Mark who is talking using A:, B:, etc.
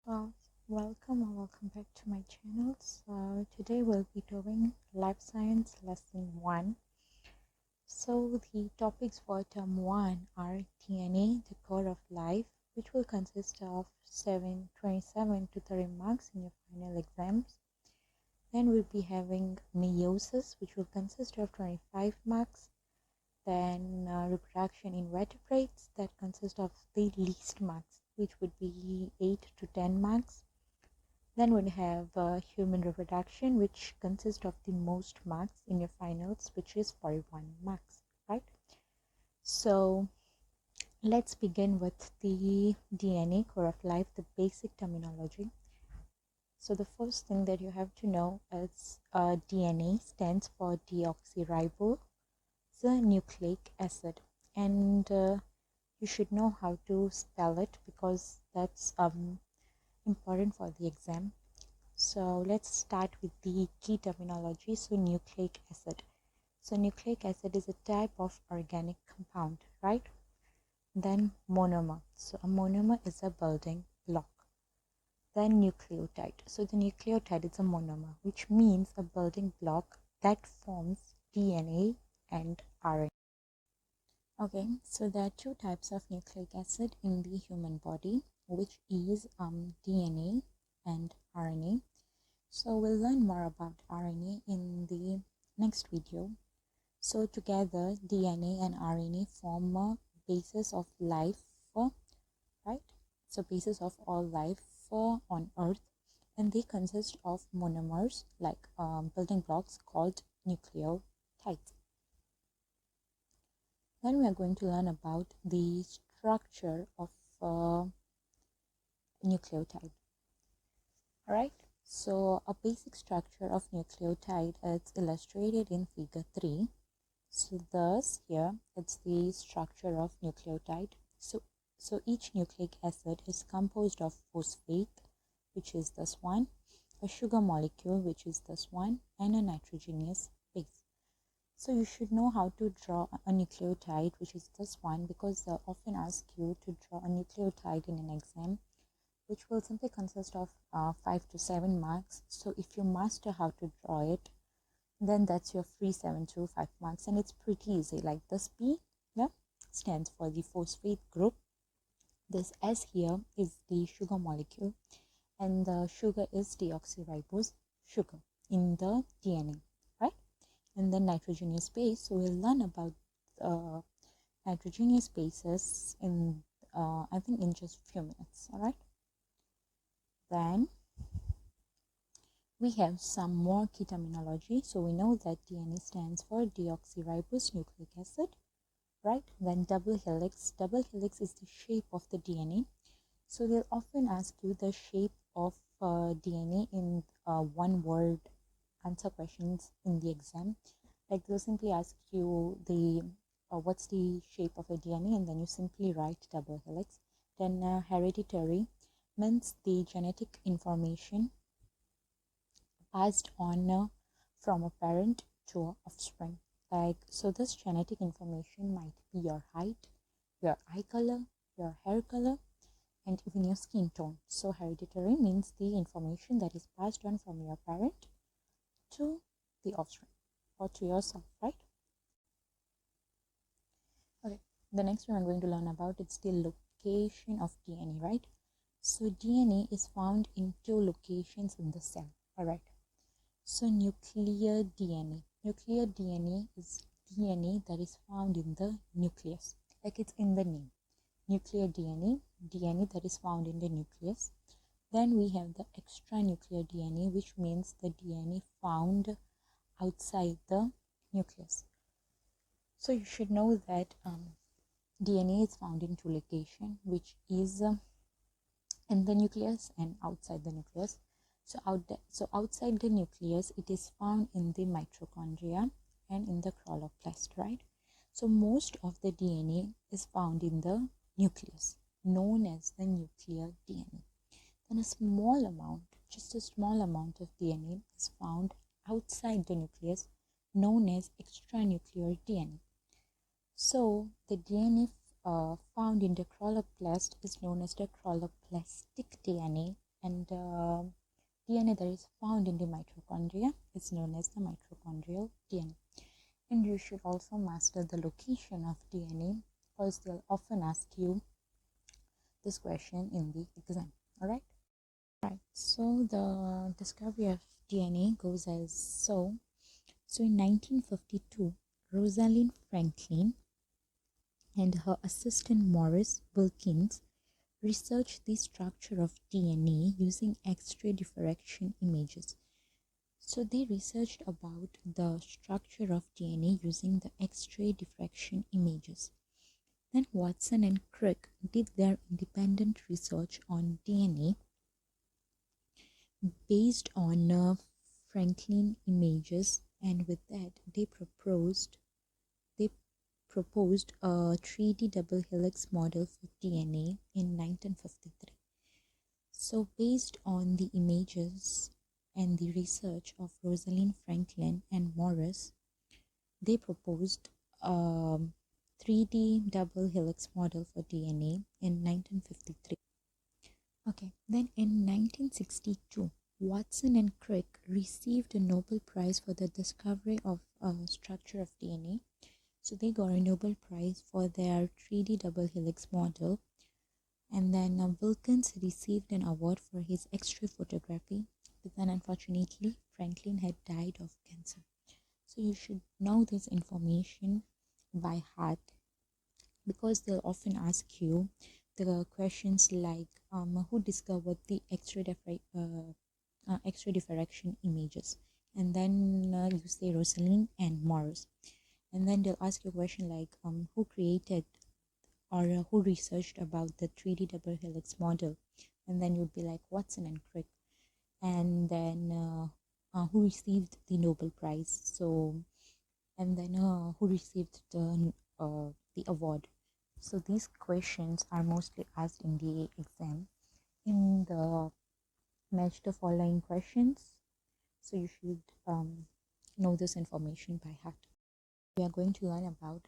A: Well, welcome back to my channel. So today we'll be doing Life Science Lesson 1. So the topics for term 1 are DNA, the core of life, which will consist of 27 to 30 marks in your final exams. Then we'll be having meiosis, which will consist of 25 marks. Then reproduction in vertebrates, that consists of the least marks, which would be 8 to 10 marks. Then we'll have human reproduction, which consists of the most marks in your finals, which is 41 marks, right? So let's begin with the DNA, core of life, the basic terminology. So the first thing that you have to know is DNA stands for deoxyribonucleic acid, and you should know how to spell it because that's important for the exam. So let's start with the key terminology. So nucleic acid. So nucleic acid is a type of organic compound, right? Then monomer. So a monomer is a building block. Then nucleotide. So the nucleotide is a monomer, which means a building block that forms DNA and RNA. Okay, so there are two types of nucleic acid in the human body, which is DNA and RNA. So we'll learn more about RNA in the next video. So together DNA and RNA form a basis of life, right? So basis of all life on Earth, and they consist of monomers like building blocks called nucleotides. Then we are going to learn about the structure of nucleotide. All right. So a basic structure of nucleotide is illustrated in figure 3. So thus here it's the structure of nucleotide. So each nucleic acid is composed of phosphate, which is this one, a sugar molecule, which is this one, and a nitrogenous base. So you should know how to draw a nucleotide, which is this one, because they'll often ask you to draw a nucleotide in an exam, which will simply consist of 5 to 7 marks. So if you master how to draw it, then that's your free 7 to 5 marks, and it's pretty easy. Like this P, yeah, stands for the phosphate group. This S here is the sugar molecule, and the sugar is deoxyribose sugar in the DNA, right? And then nitrogenous base. So we'll learn about nitrogenous bases in I think in just a few minutes. All right. Then we have some more key terminology. So we know that DNA stands for deoxyribose nucleic acid, right? Then double helix. Double helix is the shape of the DNA. So they'll often ask you the shape of DNA in one word answer questions in the exam. Like they'll simply ask you the what's the shape of a DNA, and then you simply write double helix. Then hereditary means the genetic information passed on from a parent to an offspring. Like, so this genetic information might be your height, your eye color, your hair color, and even your skin tone. So hereditary means the information that is passed on from your parent to the offspring or to yourself, right? Okay, the next one I'm going to learn about is the location of DNA, right? So DNA is found in two locations in the cell, all right? So nuclear DNA. Nuclear DNA is DNA that is found in the nucleus, like it's in the name. Nuclear DNA, DNA that is found in the nucleus. Then we have the extranuclear DNA, which means the DNA found outside the nucleus. So you should know that DNA is found in two locations, which is in the nucleus and outside the nucleus. So outside the nucleus, it is found in the mitochondria and in the chloroplast, right? So most of the DNA is found in the nucleus, known as the nuclear DNA. Then a small amount, just a small amount of DNA is found outside the nucleus, known as extranuclear DNA. So the DNA found in the chloroplast is known as the chroroplastic DNA, the DNA that is found in the mitochondria is known as the mitochondrial DNA. And you should also master the location of DNA, because they'll often ask you this question in the exam. All right. Right. So the discovery of DNA goes as so. So in 1952, Rosalind Franklin and her assistant Morris Wilkins researched the structure of DNA using X-ray diffraction images. So they researched about the structure of DNA using the X-ray diffraction images. Then Watson and Crick did their independent research on DNA based on Franklin images, and with that they proposed a 3D double helix model for DNA in 1953. So based on the images and the research of Rosalind Franklin and Morris, they proposed a 3D double helix model for DNA in 1953. Okay, then in 1962, Watson and Crick received a Nobel Prize for the discovery of structure of DNA. So they got a Nobel Prize for their 3D double helix model. And then Wilkins received an award for his X-ray photography. But then unfortunately, Franklin had died of cancer. So you should know this information by heart, because they'll often ask you the questions like who discovered the X-ray diffraction images, and then you say Rosalind and Morris, and then they'll ask you a question like who created or who researched about the 3D double helix model, and then you'd be like Watson and Crick, and then who received the Nobel Prize, so and then who received the award. So these questions are mostly asked in the exam in the match the following questions. So you should know this information by heart. We are going to learn about